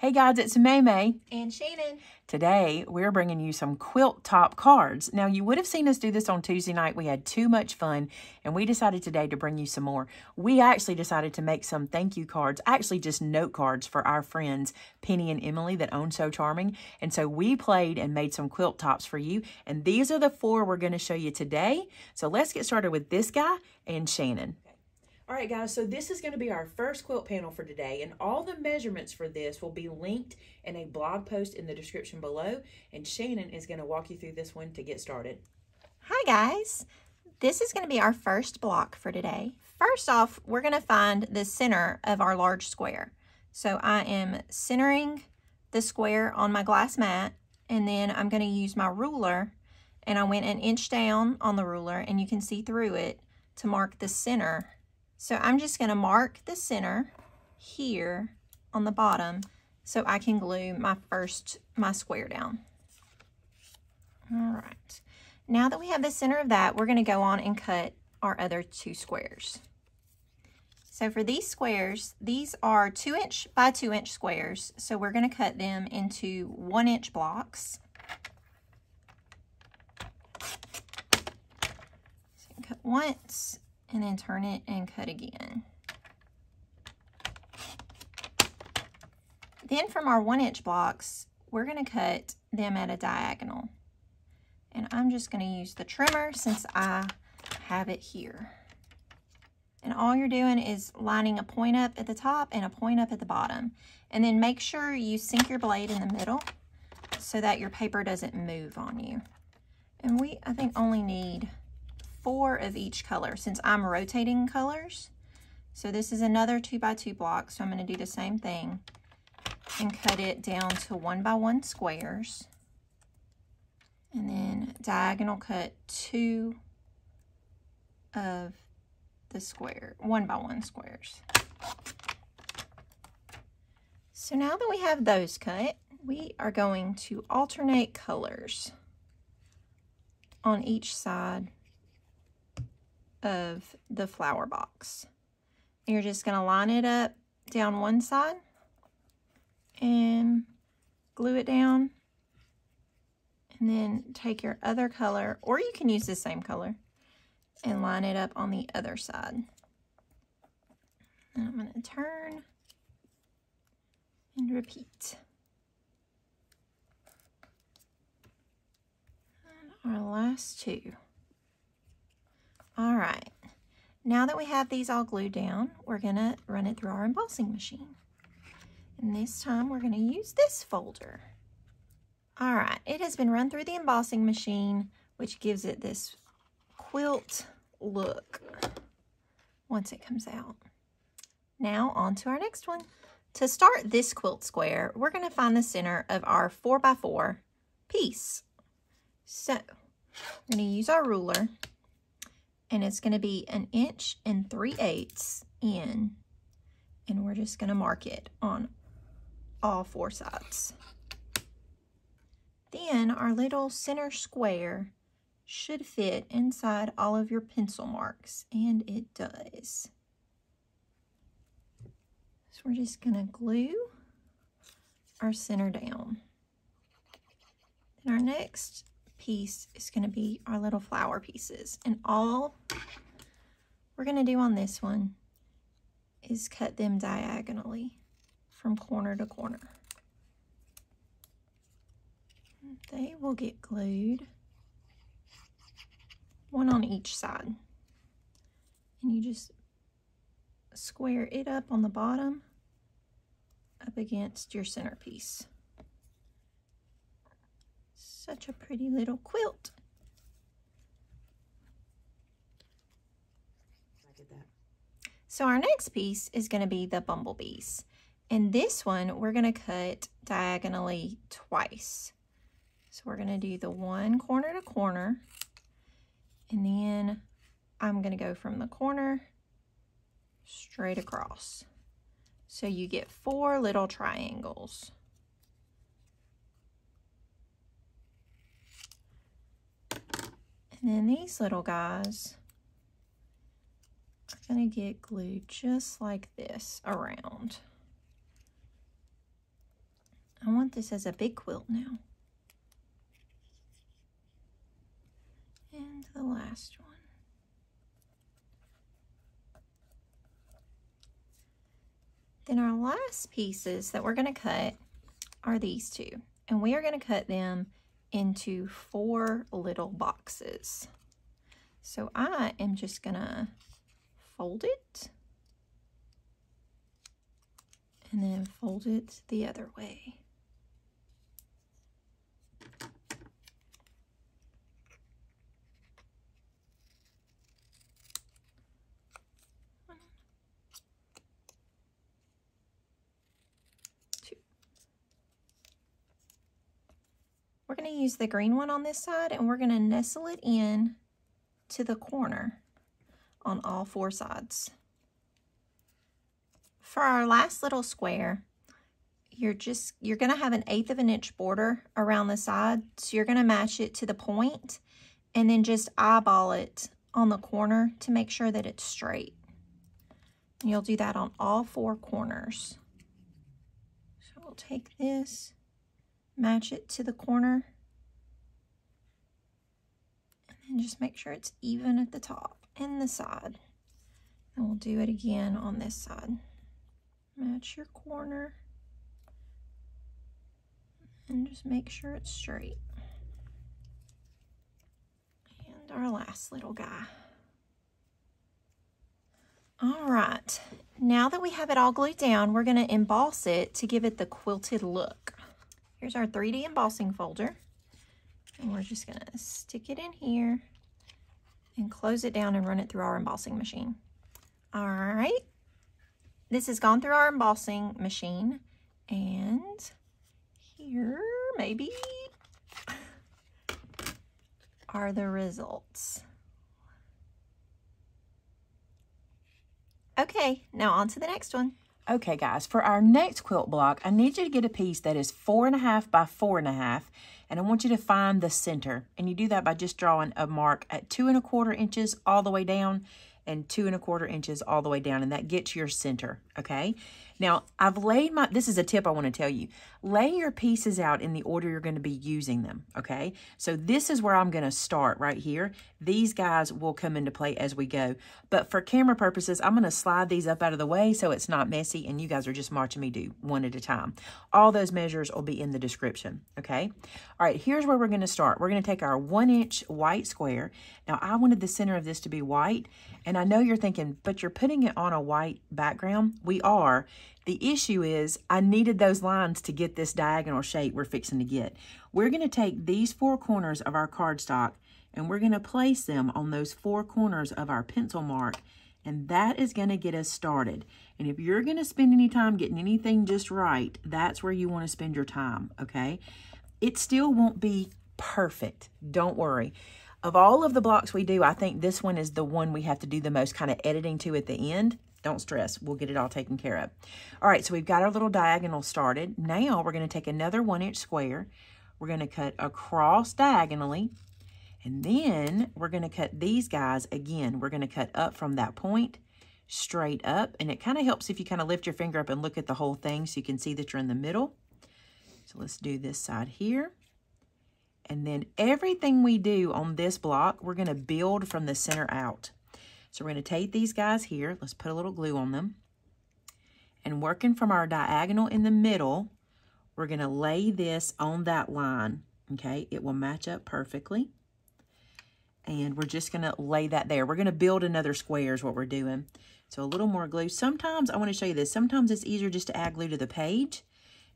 Hey guys, it's Maymay and Shannon. Today, we're bringing you some quilt top cards. Now, you would have seen us do this on Tuesday night. We had too much fun, and we decided today to bring you some more. We actually decided to make some thank you cards, actually just note cards for our friends, Penny and Emily, that own So Charming. And so we played and made some quilt tops for you, and these are the 4 we're going to show you today. So let's get started with this guy and Shannon. All right, guys, so this is going to be our first quilt panel for today, and all the measurements for this will be linked in a blog post in the description below, and Shannon is going to walk you through this one to get started. Hi, guys. This is going to be our first block for today. First off, we're going to find the center of our large square. So I am centering the square on my glass mat, and then I'm going to use my ruler, and I went an inch down on the ruler, and you can see through it to mark the center. So I'm just going to mark the center here on the bottom so I can glue my square down. All right. Now that we have the center of that, we're going to go on and cut our other 2 squares. So for these squares, these are 2-inch by 2-inch squares. So we're going to cut them into 1-inch blocks. So cut once, and then turn it and cut again. Then from our 1-inch blocks, we're going to cut them at a diagonal. And I'm just going to use the trimmer since I have it here. And all you're doing is lining a point up at the top and a point up at the bottom. And then make sure you sink your blade in the middle so that your paper doesn't move on you. And I think only need 4 of each color since I'm rotating colors. So this is another 2 by 2 block, so I'm going to do the same thing and cut it down to 1 by 1 squares, and then diagonal cut 2 of the square 1 by 1 squares. So now that we have those cut, we are going to alternate colors on each side of the flower box. You're just going to line it up down one side and glue it down, and then take your other color, or you can use the same color, and line it up on the other side. And I'm going to turn and repeat. And our last 2. All right, now that we have these all glued down, we're gonna run it through our embossing machine. And this time we're gonna use this folder. All right, it has been run through the embossing machine, which gives it this quilt look once it comes out. Now on to our next one. To start this quilt square, we're gonna find the center of our 4 by 4 piece. So we're gonna use our ruler, and it's going to be 1 3/8 in, and we're just going to mark it on all 4 sides. Then our little center square should fit inside all of your pencil marks, and it does. So we're just going to glue our center down. Then our next piece is going to be our little flower pieces, and all we're going to do on this one is cut them diagonally from corner to corner. They will get glued, one on each side, and you just square it up on the bottom up against your centerpiece. Such a pretty little quilt. So our next piece is going to be the bumblebees. And this one we're going to cut diagonally twice. So we're going to do the one corner to corner, and then I'm going to go from the corner straight across. So you get 4 little triangles. And then these little guys are going to get glued just like this around. I want this as a big quilt now. And the last one. Then our last pieces that we're going to cut are these two. And we are going to cut them into 4 little boxes. So I am just going to fold it and then fold it the other way. We're going to use the green one on this side, and we're going to nestle it in to the corner on all 4 sides. For our last little square, you're going to have an 1/8 of an inch border around the side, so you're going to match it to the point and then just eyeball it on the corner to make sure that it's straight. And you'll do that on all 4 corners. So we'll take this, match it to the corner, and then just make sure it's even at the top and the side. And we'll do it again on this side. Match your corner and just make sure it's straight. And our last little guy. All right, now that we have it all glued down, we're going to emboss it to give it the quilted look. Here's our 3D embossing folder, and we're just going to stick it in here and close it down and run it through our embossing machine. All right, this has gone through our embossing machine, and here maybe are the results. Okay, now on to the next one. Okay, guys, for our next quilt block, I need you to get a piece that is 4.5 by 4.5, and I want you to find the center. And you do that by just drawing a mark at 2¼ inches all the way down and 2¼ inches all the way down, and that gets your center, okay? Now, I've laid this is a tip I want to tell you. Lay your pieces out in the order you're going to be using them, okay? So this is where I'm going to start right here. These guys will come into play as we go. But for camera purposes, I'm going to slide these up out of the way so it's not messy, and you guys are just watching me do one at a time. All those measures will be in the description, okay? All right, here's where we're going to start. We're going to take our 1-inch white square. Now, I wanted the center of this to be white, and I know you're thinking, but you're putting it on a white background. We are. The issue is I needed those lines to get this diagonal shape we're fixing to get. We're going to take these 4 corners of our cardstock and we're going to place them on those 4 corners of our pencil mark, and that is going to get us started. And if you're going to spend any time getting anything just right, that's where you want to spend your time, okay? It still won't be perfect. Don't worry. Of all of the blocks we do, I think this one is the one we have to do the most kind of editing to at the end. Don't stress. We'll get it all taken care of. All right, so we've got our little diagonal started. Now we're going to take another 1-inch square. We're going to cut across diagonally. And then we're going to cut these guys again. We're going to cut up from that point straight up. And it kind of helps if you kind of lift your finger up and look at the whole thing so you can see that you're in the middle. So let's do this side here. And then everything we do on this block, we're going to build from the center out. So we're going to take these guys here. Let's put a little glue on them. And working from our diagonal in the middle, we're going to lay this on that line. Okay, it will match up perfectly. And we're just going to lay that there. We're going to build another square is what we're doing. So a little more glue. Sometimes, I want to show you this. Sometimes it's easier just to add glue to the page.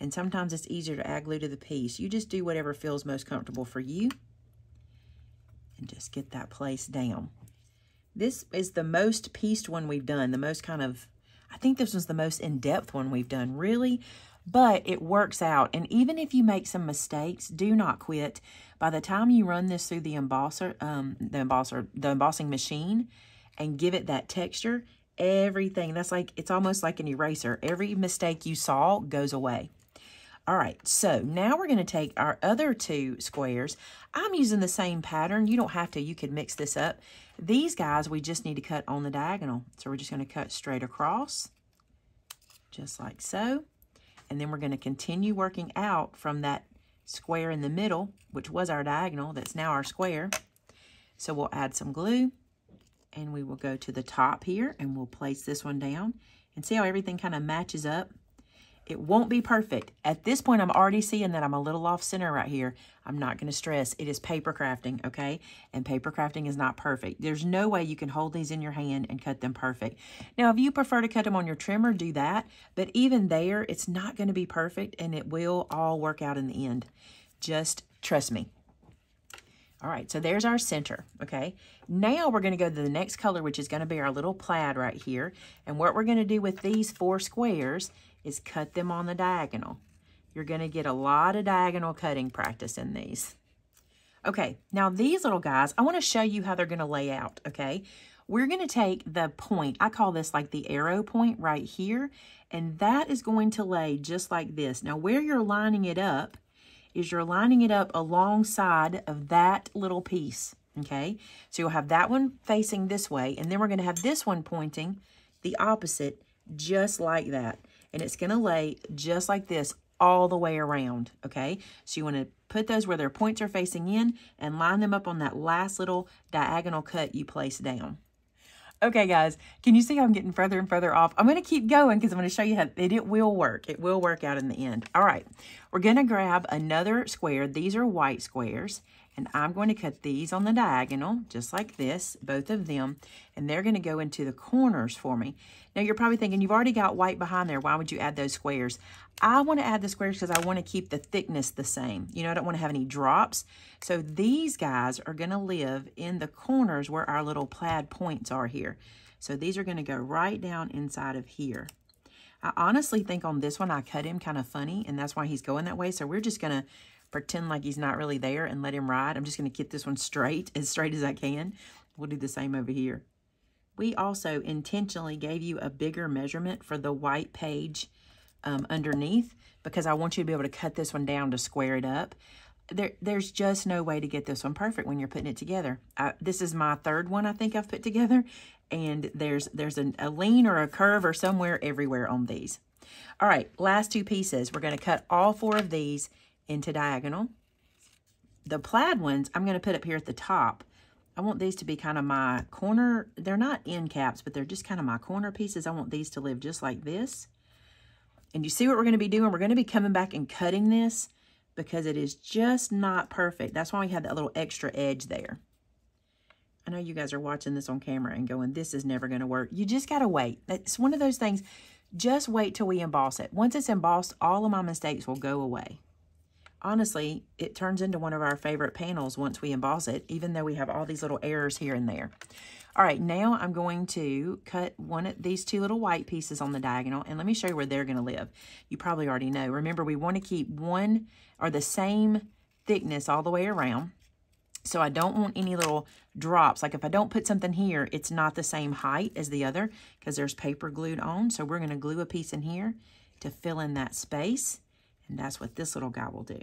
And sometimes it's easier to add glue to the piece. You just do whatever feels most comfortable for you. And just get that placed down. This is the most pieced one we've done. The most kind of, I think this was the most in-depth one we've done, really. But it works out. And even if you make some mistakes, do not quit. By the time you run this through the embossing machine and give it that texture, everything, it's almost like an eraser. Every mistake you saw goes away. All right, so now we're going to take our other 2 squares. I'm using the same pattern. You don't have to. You could mix this up. These guys, we just need to cut on the diagonal. So we're just going to cut straight across, just like so. And then we're going to continue working out from that square in the middle, which was our diagonal, that's now our square. So we'll add some glue, and we will go to the top here, and we'll place this one down. And see how everything kind of matches up? It won't be perfect. At this point, I'm already seeing that I'm a little off center right here. I'm not going to stress. It is paper crafting, okay? And paper crafting is not perfect. There's no way you can hold these in your hand and cut them perfect. Now, if you prefer to cut them on your trimmer, do that. But even there, it's not going to be perfect, and it will all work out in the end. Just trust me. All right, so there's our center, okay? Now we're going to go to the next color, which is going to be our little plaid right here. And what we're going to do with these 4 squares is cut them on the diagonal. You're going to get a lot of diagonal cutting practice in these. Okay, now these little guys, I want to show you how they're going to lay out, okay? We're going to take the point, I call this like the arrow point right here, and that is going to lay just like this. Now where you're lining it up is you're lining it up alongside of that little piece, okay? So you'll have that one facing this way, and then we're going to have this one pointing the opposite, just like that. And it's going to lay just like this all the way around, okay? So you want to put those where their points are facing in and line them up on that last little diagonal cut you place down. Okay, guys, can you see how I'm getting further and further off? I'm going to keep going because I'm going to show you how it will work. It will work out in the end. All right, we're going to grab another square. These are white squares, and I'm going to cut these on the diagonal, just like this, both of them, and they're going to go into the corners for me. Now, you're probably thinking, you've already got white behind there. Why would you add those squares? I want to add the squares because I want to keep the thickness the same. You know, I don't want to have any drops. So these guys are going to live in the corners where our little plaid points are here. So these are going to go right down inside of here. I honestly think on this one, I cut him kind of funny, and that's why he's going that way. So we're just going to pretend like he's not really there and let him ride. I'm just going to get this one straight as I can. We'll do the same over here. We also intentionally gave you a bigger measurement for the white page underneath because I want you to be able to cut this one down to square it up. There's just no way to get this one perfect when you're putting it together. This is my 3rd one I think I've put together, and there's a lean or a curve or somewhere everywhere on these. All right, last 2 pieces. We're going to cut all 4 of these into diagonal. The plaid ones I'm going to put up here at the top. I want these to be kind of my corner. They're not end caps, but they're just kind of my corner pieces. I want these to live just like this. And you see what we're going to be doing? We're going to be coming back and cutting this because it is just not perfect. That's why we have that little extra edge there. I know you guys are watching this on camera and going, this is never going to work. You just got to wait. It's one of those things. Just wait till we emboss it. Once it's embossed, all of my mistakes will go away. Honestly, it turns into one of our favorite panels once we emboss it, even though we have all these little errors here and there. All right, now I'm going to cut one of these 2 little white pieces on the diagonal, and let me show you where they're going to live. You probably already know. Remember, we want to keep one or the same thickness all the way around, so I don't want any little drops. Like if I don't put something here, it's not the same height as the other because there's paper glued on, so we're going to glue a piece in here to fill in that space. And that's what this little guy will do.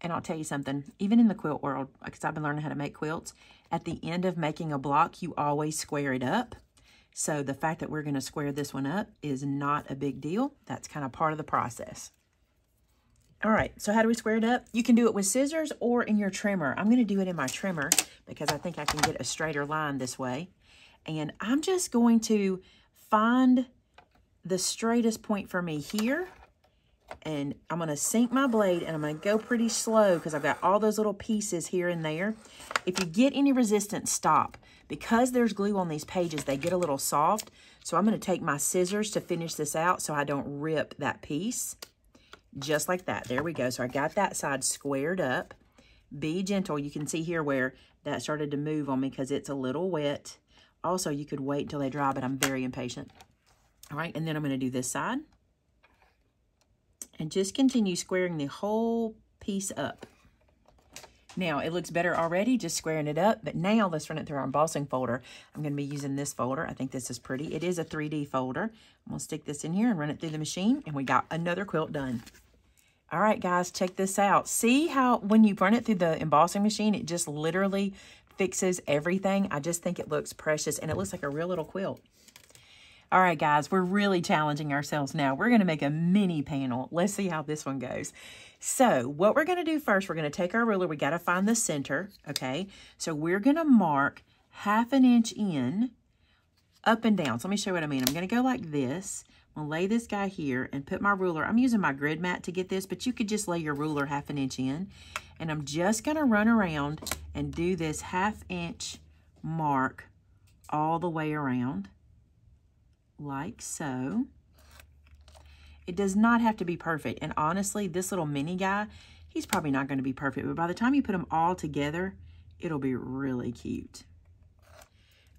And I'll tell you something, even in the quilt world, because I've been learning how to make quilts, at the end of making a block, you always square it up. So the fact that we're going to square this one up is not a big deal. That's kind of part of the process. All right, so how do we square it up? You can do it with scissors or in your trimmer. I'm going to do it in my trimmer because I think I can get a straighter line this way. And I'm just going to find the straightest point for me here, and I'm going to sink my blade, and I'm going to go pretty slow because I've got all those little pieces here and there. If you get any resistance, stop. Because there's glue on these pages, they get a little soft, so I'm going to take my scissors to finish this out so I don't rip that piece. Just like that. There we go. So I got that side squared up. Be gentle. You can see here where that started to move on me because it's a little wet. Also, you could wait until they dry, but I'm very impatient. All right, and then I'm going to do this side. And just continue squaring the whole piece up. Now, it looks better already, just squaring it up. But now, let's run it through our embossing folder. I'm going to be using this folder. I think this is pretty. It is a 3D folder. I'm going to stick this in here and run it through the machine. And we got another quilt done. All right, guys, check this out. See how when you run it through the embossing machine, it just literally fixes everything. I just think it looks precious. And it looks like a real little quilt. All right, guys, we're really challenging ourselves now. We're going to make a mini panel. Let's see how this one goes. So what we're going to do first, we're going to take our ruler. We got to find the center, okay? So we're going to mark 1/2 inch in, up and down. So let me show you what I mean. I'm going to go like this. I'm going to lay this guy here and put my ruler. I'm using my grid mat to get this, but you could just lay your ruler 1/2 inch in. And I'm just going to run around and do this 1/2 inch mark all the way around, like so. It does not have to be perfect. And honestly, this little mini guy, he's probably not going to be perfect, but by the time you put them all together, it'll be really cute.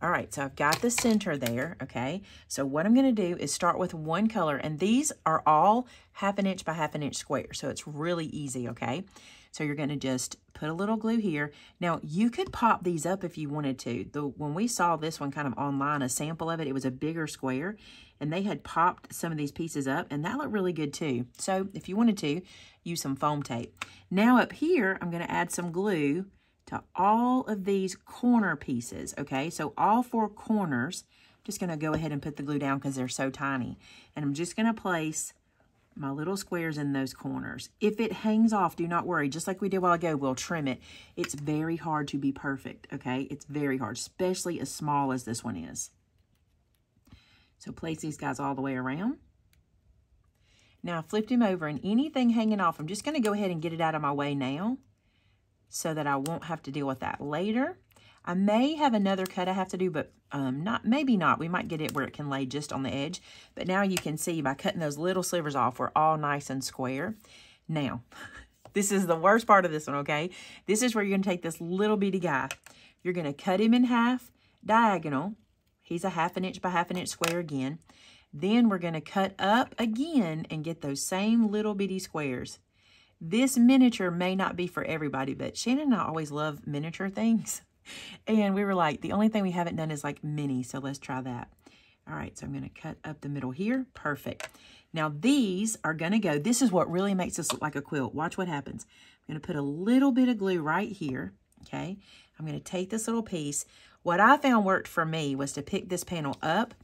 All right, so I've got the center there, okay? So what I'm gonna do is start with one color, and these are all 1/2 inch by 1/2 inch square, so it's really easy, okay? So you're gonna just put a little glue here. Now, you could pop these up if you wanted to. When we saw this one kind of online, a sample of it, it was a bigger square, and they had popped some of these pieces up, and that looked really good too. So if you wanted to, use some foam tape. Now up here, I'm gonna add some glue to all of these corner pieces, okay? So all 4 corners, I'm just gonna go ahead and put the glue down because they're so tiny. And I'm just gonna place my little squares in those corners. If it hangs off, do not worry. Just like we did a while ago, we'll trim it. It's very hard to be perfect, okay? It's very hard, especially as small as this one is. So place these guys all the way around. Now I flipped him over, and anything hanging off, I'm just gonna go ahead and get it out of my way now, so that I won't have to deal with that later. I may have another cut I have to do, but maybe not. We might get it where it can lay just on the edge. But now you can see by cutting those little slivers off, we're all nice and square. Now, this is the worst part of this one, okay? This is where you're gonna take this little bitty guy. You're gonna cut him in half diagonal. He's a 1/2 inch by 1/2 inch square again. Then we're gonna cut up again and get those same little bitty squares. This miniature may not be for everybody, but Shannon and I always love miniature things. And we were like, the only thing we haven't done is like mini, so let's try that. All right, so I'm gonna cut up the middle here. Perfect. Now these are gonna go, this is what really makes this look like a quilt. Watch what happens. I'm gonna put a little bit of glue right here, okay? I'm gonna take this little piece. What I found worked for me was to pick this panel up,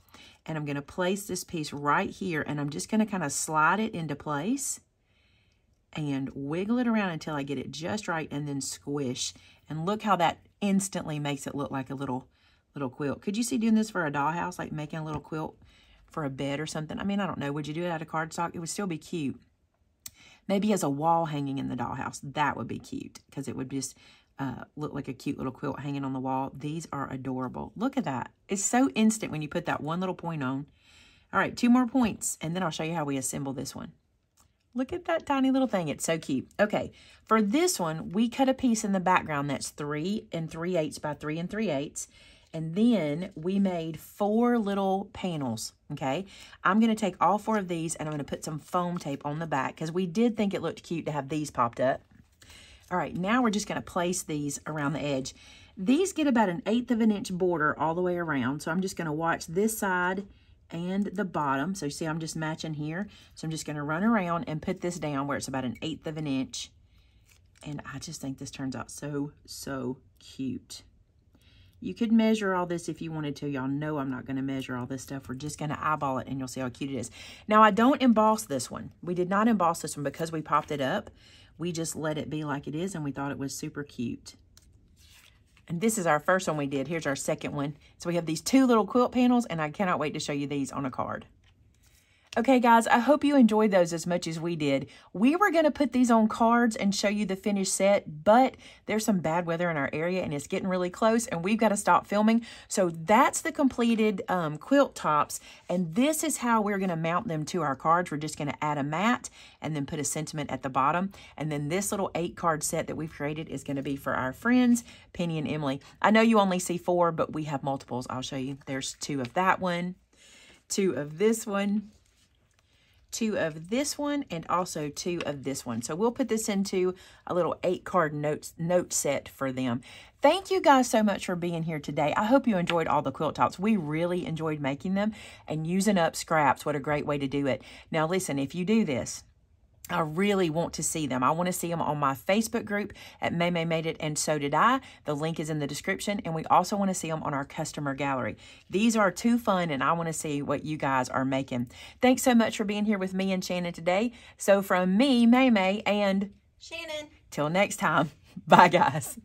and I'm gonna place this piece right here, and I'm just gonna kind of slide it into place and wiggle it around until I get it just right, and then squish. And look how that instantly makes it look like a little quilt. Could you see doing this for a dollhouse, like making a little quilt for a bed or something? I mean, I don't know. Would you do it out of cardstock? It would still be cute. Maybe as a wall hanging in the dollhouse. That would be cute because it would just look like a cute little quilt hanging on the wall. These are adorable. Look at that. It's so instant when you put that one little point on. All right, 2 more points, and then I'll show you how we assemble this one. Look at that tiny little thing. It's so cute. Okay, for this one, we cut a piece in the background that's 3 3/8 by 3 3/8. And then we made 4 little panels, okay? I'm going to take all 4 of these, and I'm going to put some foam tape on the back because we did think it looked cute to have these popped up. All right, now we're just going to place these around the edge. These get about 1/8 inch border all the way around, so I'm just going to watch this side and the bottom. So you see I'm just matching here. So I'm just gonna run around and put this down where it's about 1/8 inch. And I just think this turns out so, so cute. You could measure all this if you wanted to. Y'all know I'm not gonna measure all this stuff. We're just gonna eyeball it and you'll see how cute it is. Now I don't emboss this one. We did not emboss this one because we popped it up. We just let it be like it is and we thought it was super cute. And this is our first one we did. Here's our second one. So we have these 2 little quilt panels, and I cannot wait to show you these on a card. Okay, guys, I hope you enjoyed those as much as we did. We were going to put these on cards and show you the finished set, but there's some bad weather in our area, and it's getting really close, and we've got to stop filming. So that's the completed quilt tops, and this is how we're going to mount them to our cards. We're just going to add a mat and then put a sentiment at the bottom. And then this little 8-card set that we've created is going to be for our friends, Penny and Emily. I know you only see 4, but we have multiples. I'll show you. There's 2 of that one, 2 of this one, 2 of this one, and also 2 of this one. So we'll put this into a little 8-card note set for them. Thank you guys so much for being here today. I hope you enjoyed all the quilt tops. We really enjoyed making them and using up scraps. What a great way to do it. Now listen, if you do this, I really want to see them. I want to see them on my Facebook group at Maymay Made It, and so did I. The link is in the description, and we also want to see them on our customer gallery. These are too fun, and I want to see what you guys are making. Thanks so much for being here with me and Shannon today. So from me, Maymay, and Shannon. Till next time, bye guys.